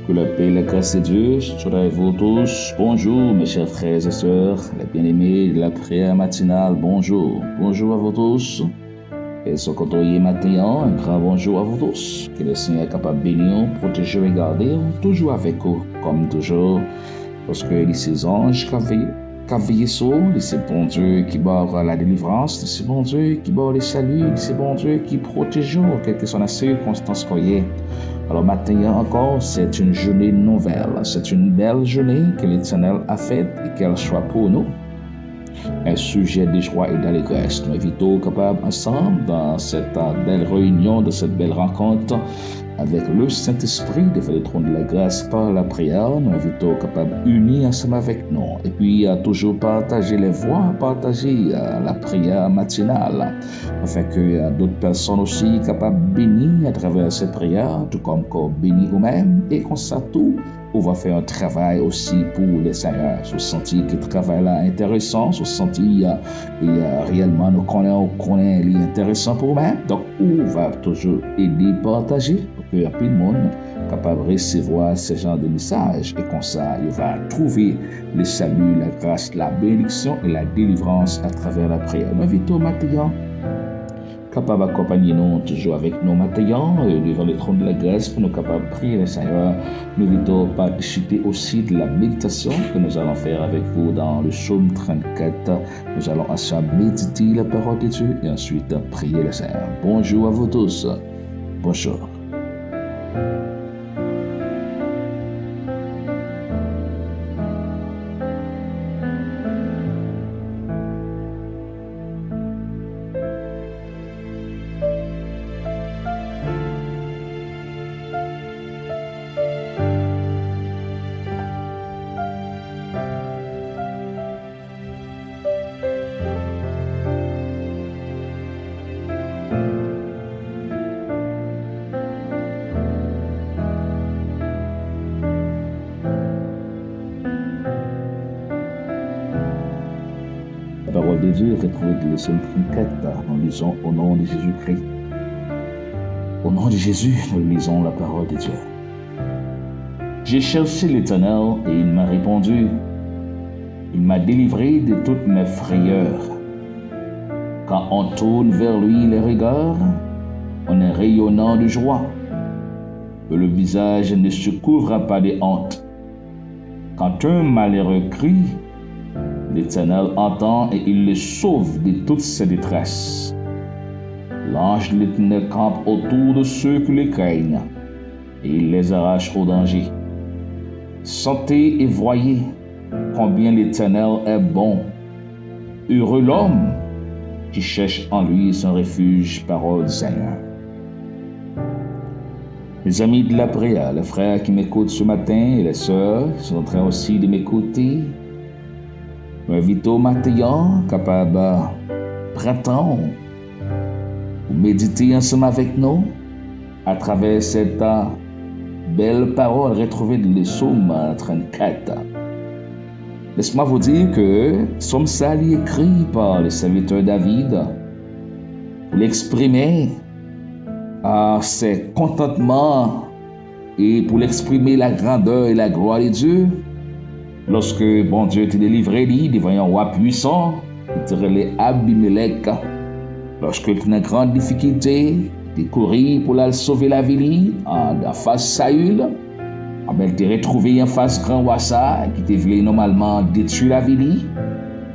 Que la paix et la grâce de Dieu soient avec vous tous. Bonjour mes chers frères et sœurs, les bien-aimés de la prière matinale. Bonjour. Bonjour à vous tous. Et ce côté matin, un grand bonjour à vous tous. Que le Seigneur est capable de bénir, protéger et garder toujours avec vous, comme toujours. Parce que les anges qui veillent sur vous, c'est bon Dieu qui barre la délivrance, c'est bon Dieu qui barre le salut, c'est bon Dieu qui protège vous, quelle que soit la circonstance qu'on y est. Alors maintenant encore, c'est une journée nouvelle, c'est une belle journée que l'Éternel a faite et qu'elle soit pour nous un sujet de joie et d'allégresse. Nous invitons capables ensemble dans cette belle réunion, de cette belle rencontre avec le Saint-Esprit devant le trône de la grâce par la prière. Nous invitons capables unis ensemble avec nous et puis toujours partager les voix, partager la prière matinale afin que d'autres personnes aussi capables de bénir à travers ces prières, tout comme qu'on bénit nous-mêmes et qu'on tout. On va faire un travail aussi pour les Seigneurs. Je sens que le travail là est intéressant. Je sens réellement nous connaît intéressant pour moi. Donc, on va toujours aider, partager pour que tout le monde soit capable de recevoir ce genre de message. Et comme ça, il va trouver le salut, la grâce, la bénédiction et la délivrance à travers la prière. Nous invitons maintenant capable d'accompagner nous toujours avec nos matins devant le trône de la grâce pour nous capables de prier le Seigneur. Nous invitons participer aussi de la méditation que nous allons faire avec vous dans le psaume 34. Nous allons ensemble méditer la parole de Dieu et ensuite prier le Seigneur. Bonjour à vous tous. Bonjour. La parole de Dieu est retrouvée dans le psaume 34. Nous lisons au nom de Jésus-Christ. Au nom de Jésus, nous lisons la parole de Dieu. J'ai cherché l'Éternel et il m'a répondu. Il m'a délivré de toutes mes frayeurs. Quand on tourne vers lui les regards, on est rayonnant de joie. Que le visage ne se couvre pas de honte. Quand un malheureux crie, l'Éternel entend et il le sauve de toutes ses détresses. L'ange de l'Éternel campe autour de ceux qui le craignent et il les arrache au danger. Sentez et voyez combien l'Éternel est bon. Heureux l'homme qui cherche en lui son refuge, parole du Seigneur. Les amis de la prière, les frères qui m'écoutent ce matin et les sœurs sont en train aussi de m'écouter. Nous invitons maintenant, capable printemps, pour méditer ensemble avec nous à travers cette belle parole retrouvée dans le psaume 34. Laisse-moi vous dire que psaume ça est écrit par le serviteur David pour l'exprimer ses contentements et pour l'exprimer la grandeur et la gloire de Dieu. Lorsque bon Dieu t'a délivré devant un roi puissant, il t'a relé Abimelech. Lorsque tu as une grande difficulté, tu couru pour la sauver la ville en face Saül, il t'a retrouvé en face grand roi ça qui t'a voulu normalement détruire la ville.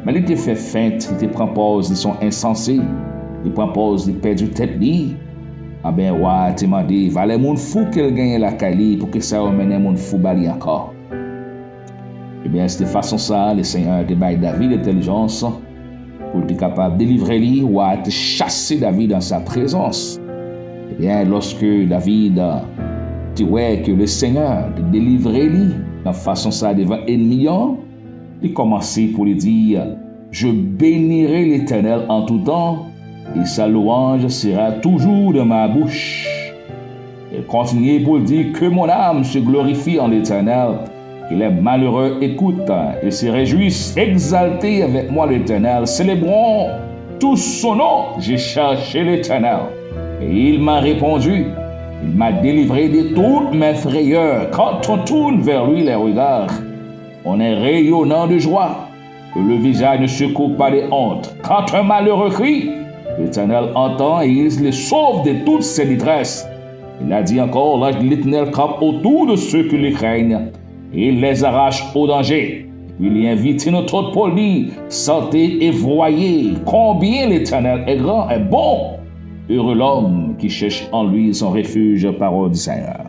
Mais il t'a fait feinte, il t'a prend pause de son insensé, il prend pause de perdre tête li. Roi t'a demandé, va les moun fou qu'elle gagne la Kali pour que ça emmène moun fou bali encore. Eh bien, c'est de façon ça, le Seigneur te baille David l'intelligence pour être capable de délivrer lui ou à te chasser David dans sa présence. Eh bien, lorsque David dit que le Seigneur te délivrer lui dans façon ça devant ennemi, il commençait pour lui dire, je bénirai l'Éternel en tout temps et sa louange sera toujours dans ma bouche. Il continue pour dire que mon âme se glorifie en l'Éternel. Que les malheureux écoutent et se réjouissent. Exaltez avec moi l'Éternel. Célébrons tous son nom. J'ai cherché l'Éternel et il m'a répondu. Il m'a délivré de toutes mes frayeurs. Quand on tourne vers lui les regards, on est rayonnant de joie. Que le visage ne se coupe pas de honte. Quand un malheureux crie, l'Éternel entend et il les sauve de toutes ses détresses. Il a dit encore, l'ange de l'Éternel campe autour de ceux qui le craignent et il les arrache au danger. Puis il invite notre autre pour lui, sentez et voyez combien l'Éternel est grand et bon. Heureux l'homme qui cherche en lui son refuge, parole du Seigneur.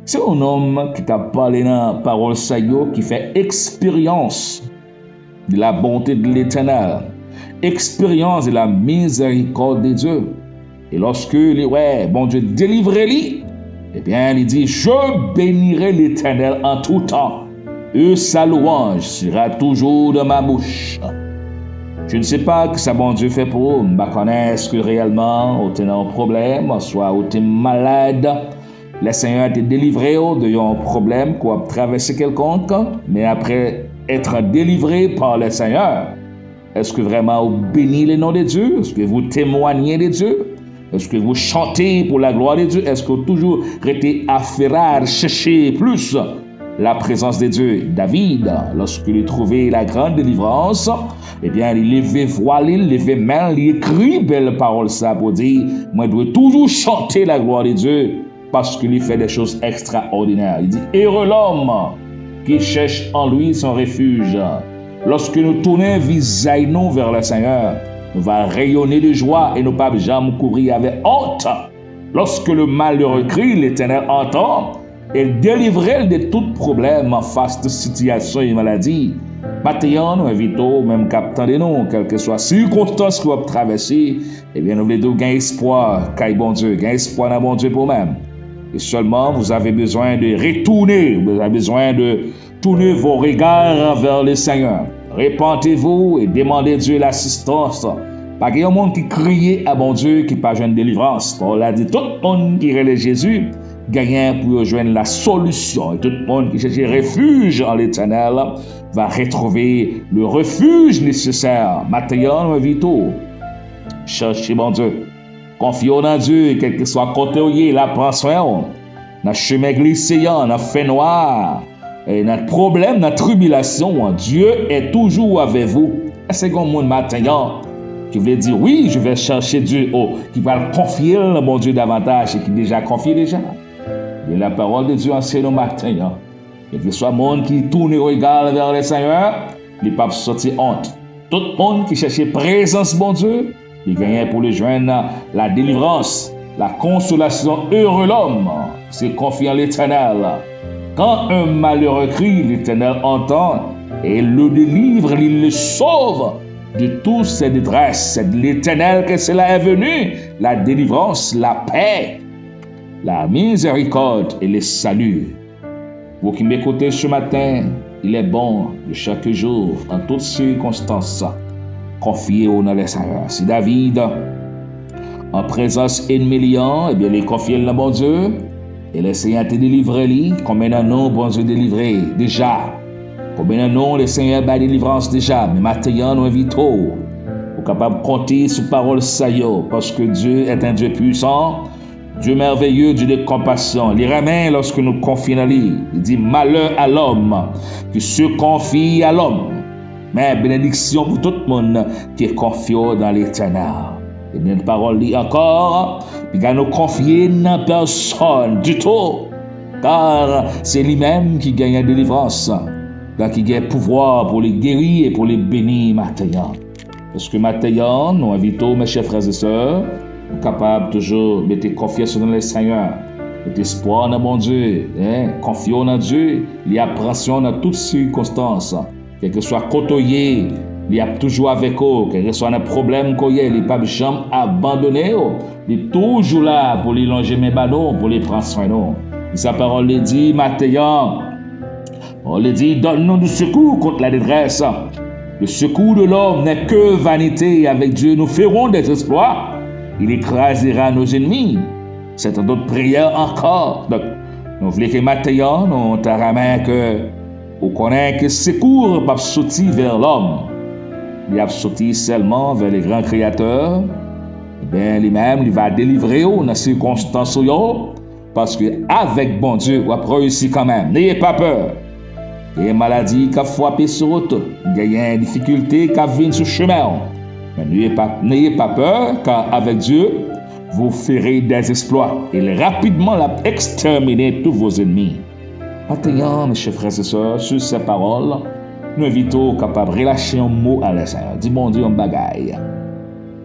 C'est un homme qui t'a parlé dans la parole Seigneur qui fait expérience de la bonté de l'Éternel, expérience de la miséricorde de Dieu. Et lorsque bon Dieu délivre-lui, eh bien, il dit, je bénirai l'Éternel en tout temps, et sa louange sera toujours dans ma bouche. Je ne sais pas que ça bon Dieu fait pour me connaître que réellement, au un problème, soit au t'es malade, le Seigneur t'a délivré de un problème quoi traverser quelconque, mais après être délivré par le Seigneur, est-ce que vraiment vous bénissez le nom de Dieu? Est-ce que vous témoignez de Dieu? Est-ce que vous chantez pour la gloire de Dieu? Est-ce que vous toujours restez affairé, chercher plus la présence de Dieu? David, lorsqu'il a trouvé la grande délivrance, eh bien, il levait voile, il levait main, il écrit belle parole ça pour dire, moi, je dois toujours chanter la gloire de Dieu parce qu'il fait des choses extraordinaires. Il dit, heureux l'homme qui cherche en lui son refuge. Lorsque nous tournons visage nous vers le Seigneur, nous allons rayonner de joie et nous ne pas jamais courir avec honte. Lorsque le malheureux crie, l'Éternel entend et délivre de tout problème en face de situation et maladie. Maintenant, nous invitons, même captant de nous, quelle que soit la circonstance que vous traversez, eh bien, nous voulons gagner espoir, car bon Dieu, gagner espoir dans bon Dieu pour vous-même. Et seulement, vous avez besoin de retourner, vous avez besoin de tourner vos regards vers le Seigneur. Répentez-vous et demandez Dieu l'assistance. Pas qu'il y a un monde qui crie à bon Dieu qui n'a pas de délivrance. On l'a dit, tout le monde qui relève Jésus gagne pour rejoindre la solution. Et tout le monde qui cherche refuge en l'Éternel va retrouver le refuge nécessaire. Maintenant, nous invitons, cherchez bon Dieu. Confions en Dieu, quel que soit côté où il la prend soin. Dans le chemin glissé, dans le fait noir, et dans le problème, dans la tribulation, Dieu est toujours avec vous. C'est comme mon matin qui voulait dire oui, je vais chercher Dieu, qui va confier le bon Dieu davantage et qui déjà confie déjà. Et la parole de Dieu enseigne au matin. Et que soit monde qui tourne le regard vers le Seigneur, il ne peut pas sortir honte. Tout le monde qui cherche présence, bon Dieu, il gagne pour le joindre la délivrance, la consolation. Heureux l'homme, c'est confiant en l'Éternel. Quand un malheureux crie, l'Éternel entend et le délivre, il le sauve de toutes ses détresses. C'est de l'Éternel que cela est venu, la délivrance, la paix, la miséricorde et le salut. Vous qui m'écoutez ce matin, il est bon de chaque jour, en toutes circonstances, confiez-vous dans le Seigneur. Si David, en présence ennemie, eh bien, il confie dans bon Dieu, et le Seigneur te délivre, combien de noms bon Dieu délivré déjà? Combien de noms le Seigneur a délivrance déjà? Mais maintenant, nous invitons, pour capable de compter sur parole Seigneur, parce que Dieu est un Dieu puissant, Dieu merveilleux, Dieu de compassion. Il ramène lorsque nous confions en lui. Il dit malheur à l'homme qui se confie à l'homme. Mais bénédiction pour tout le monde qui est confié dans l'Éternel. Et bien, parole dit encore, il va nous confier dans personne du tout. Car c'est lui-même qui gagne la délivrance, qui gagne pouvoir pour les guérir et pour les bénir maintenant. Parce que maintenant, nous invitons mes chers frères et sœurs, capable toujours de mettre confiance dans le Seigneur, mettre espoir dans mon Dieu, confions dans Dieu, il y a pression dans toutes circonstances, quel que soit côtoyé, il y a toujours avec eux, quel que soit un problème qu'il y a, il n'est pas jamais abandonné, il est toujours là pour les longer mes ballons, pour les prendre soin. Sa parole le dit, maintenant, on le dit, donne-nous du secours contre la détresse. Le secours de l'homme n'est que vanité, avec Dieu nous ferons des exploits. Il écrasera nos ennemis. C'est une autre prière encore. Donc, nous voulons que maintenant, nous te ramène que vous connaissez que secours pas sortir vers l'homme. Il a sorti seulement vers les grands créateurs, Ben, lui-même, il va délivrer dans les circonstances, parce que avec bon Dieu, vous avez réussi quand même. N'ayez pas peur. Il y a une maladie qui a frappé sur route. Il y a une difficulté qui a venu sur le chemin. Mais n'ayez pas peur, car avec Dieu, vous ferez des exploits. Il rapidement exterminer tous vos ennemis. Maintenant, mes chers frères et sœurs, sur ces paroles, nous invitons capables de relâcher un mot à Seigneur. Dis bon Dieu, un bagaille.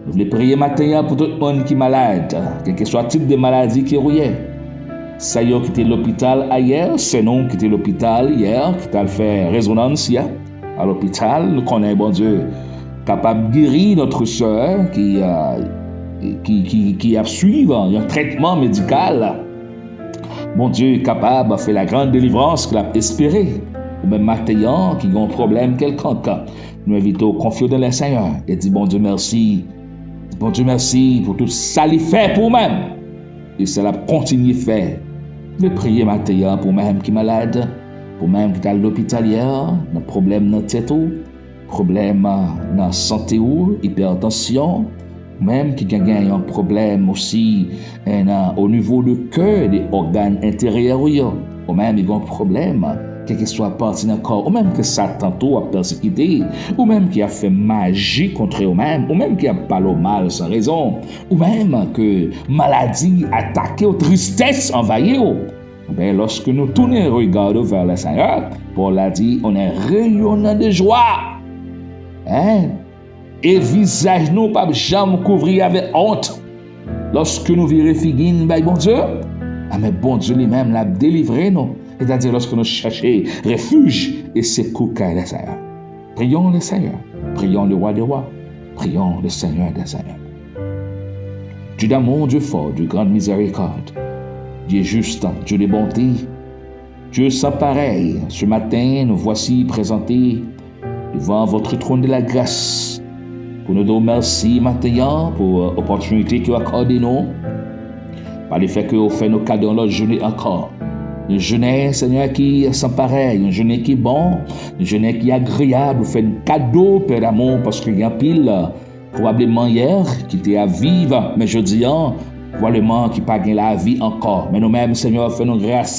Nous voulons prier maintenant pour tout le monde qui est malade, quel que soit le type de maladie qui est rouillé. Ça y est, qui était l'hôpital hier, c'est nous qui était l'hôpital hier, qui t'a fait résonance hier. À l'hôpital, nous connaissons, bon Dieu, capable de guérir notre soeur qui a suivi un traitement médical. Mon Dieu est capable de faire la grande délivrance qu'il a espéré. Ou même maintenant, qui a un problème quelconque. Nous invitons à confier dans le Seigneur et dire, bon Dieu, merci. Bon Dieu, merci pour tout ça qu'il fait pour nous-mêmes. Et cela continue à faire. Je vais prier maintenant pour même qui est malade, pour même qui est à l'hôpital hier, un problème dans la tête, problème dans la santé, hypertension, même qui gagne un problème aussi au niveau du cœur, des organes intérieurs, ou même il y a un problème, quel que soit parti dans le corps, ou même que Satan a persécuté, ou même qui a fait magie contre eux-mêmes, ou même qui a parlé au mal sans raison, ou même que maladie attaquée aux tristesse envahie. Ben, lorsque nous tournons regard vers le Seigneur, Paul a dit, on est rayonnant de joie. Et visage nous pas jamais couvrir avec honte. Lorsque nous vérifions, ben, bon Dieu, mais bon Dieu lui-même l'a délivré nous. C'est-à-dire lorsque nous cherchons refuge et secours qu'à le Seigneur. Prions le Seigneur. Prions le roi des rois. Prions le Seigneur des Seigneurs. Dieu d'amour, Dieu fort, Dieu grande miséricorde. Dieu juste, Dieu de bonté. Dieu sans pareil. Ce matin, nous voici présentés devant votre trône de la grâce. Pour nous dire merci maintenant pour l'opportunité que vous accordez nous. Par le fait que vous faites nos cadeaux dans notre journée encore. Une journée, Seigneur, qui est sans pareil, une journée qui est bon, une journée qui est agréable, vous faites un cadeau, Père d'amour, parce qu'il y a un pile, probablement hier, qui était à vivre, mais je dis, probablement qui n'a pas gagné la vie encore. Mais nous-mêmes, Seigneur, faisons grâce.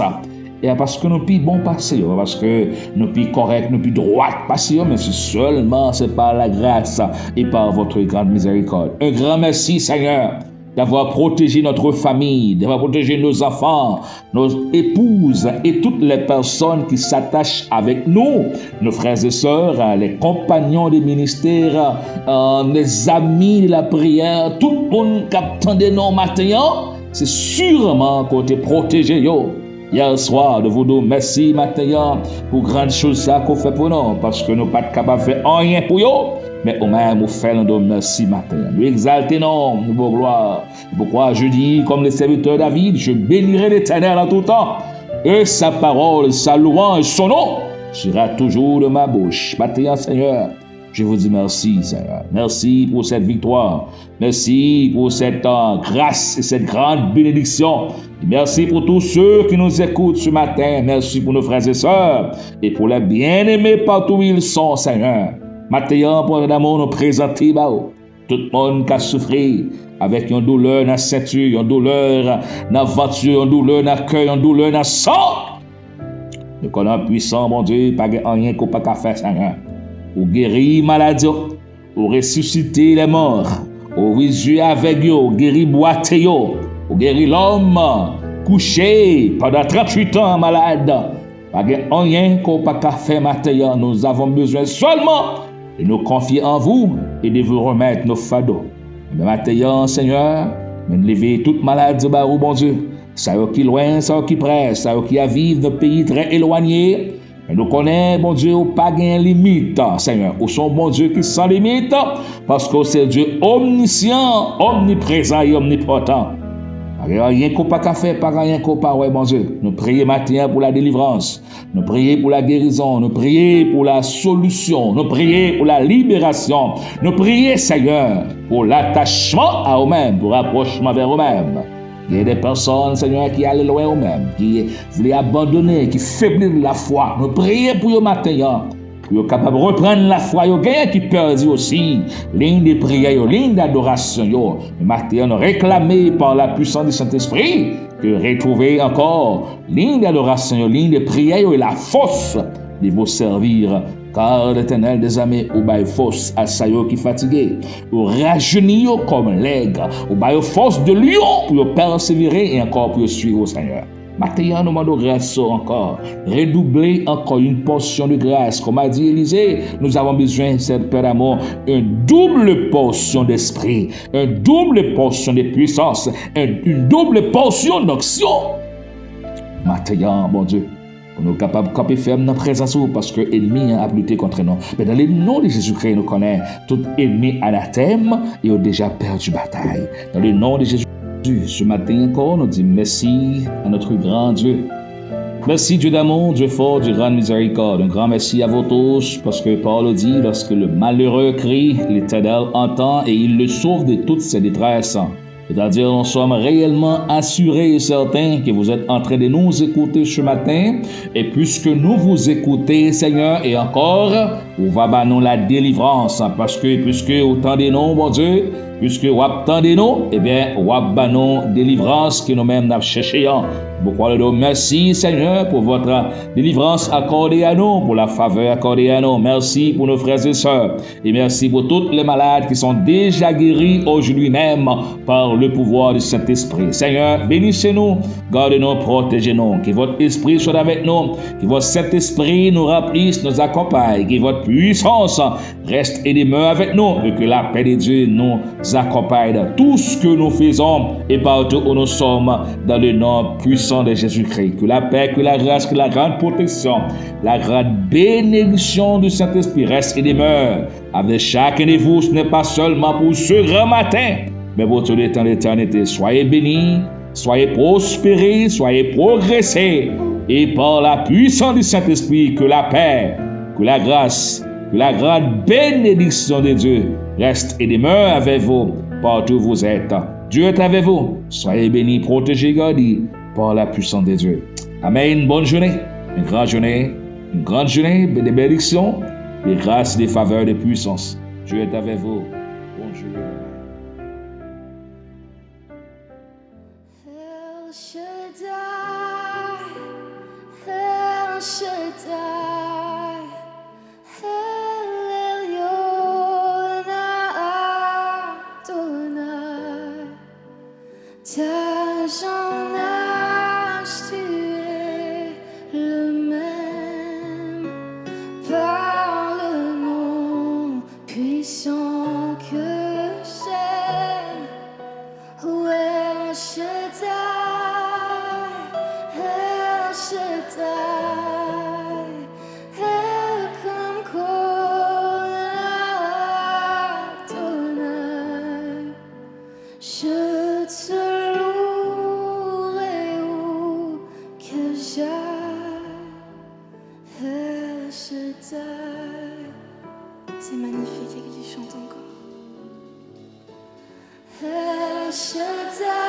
Et parce que nous sommes bon passé, parce que nous sommes corrects, nous sommes droits passé, mais c'est par la grâce et par votre grande miséricorde. Un grand merci, Seigneur, d'avoir protégé notre famille, d'avoir protégé nos enfants, nos épouses et toutes les personnes qui s'attachent avec nous, nos frères et sœurs, les compagnons des ministères, les amis de la prière, tout le monde qui attendait nos matins, c'est sûrement qu'on t'est protégé, Hier soir, de vous dire merci maintenant pour grandes choses qu'on fait pour nous, parce que nous ne sommes pas capables de faire rien pour vous. Mais au même, nous faisons merci matin. Nous exaltons nos gloires. Pourquoi je dis, comme le serviteur David, je bénirai l'Éternel en tout temps. Et sa parole, sa louange, son nom sera toujours de ma bouche. Matin, Seigneur, je vous dis merci, Seigneur. Merci pour cette victoire. Merci pour cette grâce et cette grande bénédiction. Merci pour tous ceux qui nous écoutent ce matin. Merci pour nos frères et sœurs et pour les bien-aimés partout où ils sont, Seigneur. Maintenant, pour l'amour, nous présenter tout le monde qui a souffert avec une douleur dans la ceinture, une douleur dans la voiture, une douleur dans le cœur, une douleur dans le sang. Nous connaissons puissant, mon Dieu, pas rien qu'on peut faire, Seigneur. Ou guérir maladie, ou ressusciter les morts, ou résoudre avec eux, ou guérir boiter, ou guérir l'homme couché pendant 38 ans malade. Pas rien qu'on peut faire maintenant. Nous avons besoin seulement de nous confier en vous et de vous remettre nos fardeaux. Mais maintenant, Seigneur, nous lever toute maladie, bon Dieu. Ça qui est loin, ça qui est près, ça qui a vivre dans un pays très éloigné. Mais nous connaissons, bon Dieu, pas de limite, Seigneur. Ou son bon Dieu qui sans limite, parce que c'est Dieu omniscient, omniprésent et omnipotent. Rien qu'on pas faire, pas rien qu'on pas, ouais, bon Dieu. Nous prions maintenant pour la délivrance. Nous prions pour la guérison. Nous prions pour la solution. Nous prions pour la libération. Nous prions, Seigneur, pour l'attachement à eux-mêmes, pour rapprochement vers eux-mêmes. Il y a des personnes, Seigneur, qui allaient loin eux-mêmes, qui voulaient abandonner, qui faiblissent de la foi. Nous prions pour eux maintenant. pour être capable de reprendre la foi qui perdit aussi, ligne de prière, ligne d'adoration, matin réclamé par la puissance du Saint-Esprit, que retrouver encore ligne d'adoration, ligne de prière et la force de vous servir. Car l'Éternel des armées ou bail force à sayo qui fatigué, ou rajeunir comme l'aigle, ou bail force de lion pour persévérer et encore pour suivre au Seigneur. Maintenant, nous demandons grâce encore, redoubler encore une portion de grâce. Comme a dit Élisée, nous avons besoin, cette Père d'amour, une double portion d'esprit, une double portion de puissance, une double portion d'action. Maintenant, mon Dieu, nous sommes capables de camper ferme dans la présence parce que l'ennemi a lutté contre nous. Mais dans le nom de Jésus-Christ, nous connaissons tout ennemi anathème et a déjà perdu bataille. Dans le nom de Jésus, ce matin encore, nous disons merci à notre grand Dieu. Merci Dieu d'amour, Dieu fort, Dieu grand miséricorde. Un grand merci à vous tous parce que Paul dit, lorsque le malheureux crie, l'Éternel entend et il le sauve de toutes ses détresses. C'est-à-dire, nous sommes réellement assurés et certains que vous êtes en train de nous écouter ce matin. Et puisque nous vous écoutez, Seigneur, et encore, vous va nous la délivrance. Parce que, puisque vous tendez nous, mon Dieu, puisque vous attendez nous, eh bien, vous avez nous délivrance que nous-mêmes nous cherchons. Pourquoi le merci, Seigneur, pour votre délivrance accordée à nous, pour la faveur accordée à nous. Merci pour nos frères et sœurs. Et merci pour tous les malades qui sont déjà guéris aujourd'hui même par le pouvoir du Saint-Esprit. Seigneur, bénissez-nous, gardez-nous, protégez-nous. Que votre esprit soit avec nous, que votre Saint-Esprit nous remplisse, nous accompagne, que votre puissance reste et demeure avec nous, et que la paix de Dieu nous accompagne dans tout ce que nous faisons et partout où nous sommes, dans le nom puissant de Jésus-Christ. Que la paix, que la grâce, que la grande protection, la grande bénédiction du Saint-Esprit reste et demeure avec chacun de vous. Ce n'est pas seulement pour ce grand matin, mais pour tout le temps d'éternité. Soyez bénis, soyez prospérés, soyez progressés. Et par la puissance du Saint-Esprit, que la paix, que la grâce, que la grande bénédiction de Dieu reste et demeure avec vous partout où vous êtes. Dieu est avec vous. Soyez bénis, protégés, gardés par la puissance de Dieu. Amen. Bonne journée. Une grande journée de bénédiction, de grâce, de faveur, de puissance. Dieu est avec vous. Bonjour. El Shaddai, El Shaddai, El Elyon Adonai. Ta Jean âge, tu es le même, par le nom puissant que j'aime. Oh, El Shaddai, El Shaddai, El Kamkol Adonai. Je te louerai où que j'aille, El Shaddai. C'est magnifique et que tu chantes encore. El Shaddai.